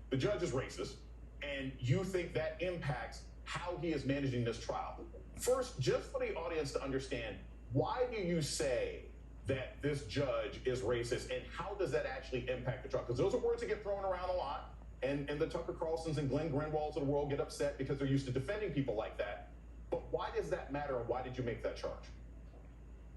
the judge is racist, and you think that impacts how he is managing this trial. First, just for the audience to understand, why do you say that this judge is racist, and how does that actually impact the trial? Because those are words that get thrown around a lot, and the Tucker Carlsons and Glenn Greenwalds of the world get upset because they're used to defending people like that. But why does that matter, and why did you make that charge?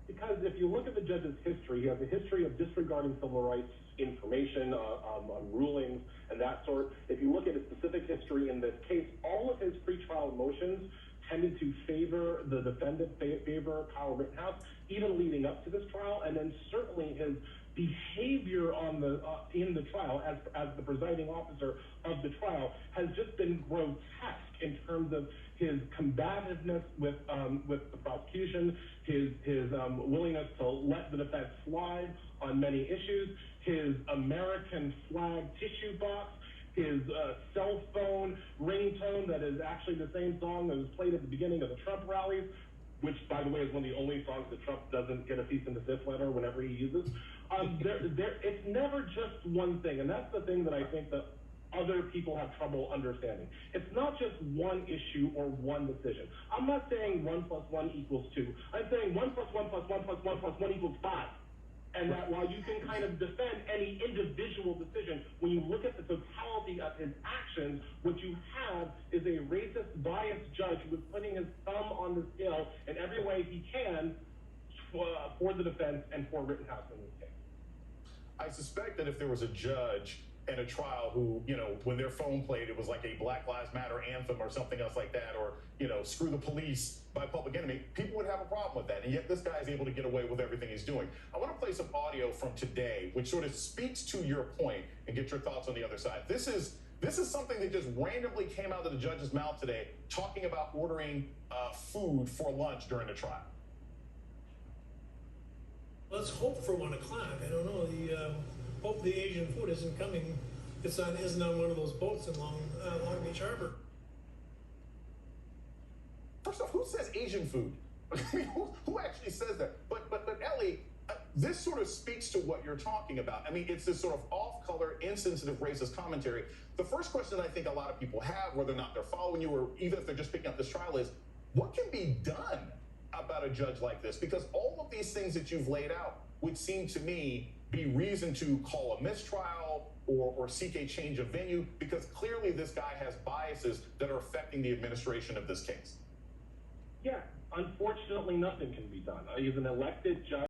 Because if you look at the judge's history, he has a history of disregarding civil rights information on rulings and that sort. If you look at his specific history in this case, all of his pretrial motions tended to favor the defendant, favor Kyle Rittenhouse, even leading up to this trial, and then certainly his behavior in the trial as the presiding officer of the trial has just been grotesque in terms of his combativeness with the prosecution, his willingness to let the defense slide on many issues, his American flag tissue box, his cell phone ringtone that is actually the same song that was played at the beginning of the Trump rallies, which, by the way, is one of the only songs that Trump doesn't get a cease and desist letter whenever he uses. It's never just one thing, and that's the thing that I think that other people have trouble understanding. It's not just one issue or one decision. I'm not saying 1 + 1 = 2. I'm saying 1 + 1 + 1 + 1 + 1 = 5. And that while you can kind of defend any individual decision, when you look at the totality of his actions, what you have is a racist, biased judge who is putting his thumb on the scale in every way he can for the defense and for Rittenhouse in this case. I suspect that if there was a judge in a trial who, when their phone played, it was like a Black Lives Matter anthem or something else like that, or, Screw the Police by Public Enemy, people would have a problem with that. And yet this guy is able to get away with everything he's doing. I want to play some audio from today, which sort of speaks to your point, and get your thoughts on the other side. This is something that just randomly came out of the judge's mouth today, talking about ordering food for lunch during the trial. Let's hope for 1 o'clock. I don't know. Hope the Asian food isn't coming. Isn't on one of those boats in Long Beach Harbor. First off, who says Asian food? I mean, who actually says that? But Elie, this sort of speaks to what you're talking about. I mean, it's this sort of off-color, insensitive, racist commentary. The first question I think a lot of people have, whether or not they're following you or even if they're just picking up this trial, is what can be done about a judge like this? Because all of these things that you've laid out would seem to me be reason to call a mistrial or seek a change of venue, because clearly this guy has biases that are affecting the administration of this case. Yeah, unfortunately, nothing can be done. He's an elected judge.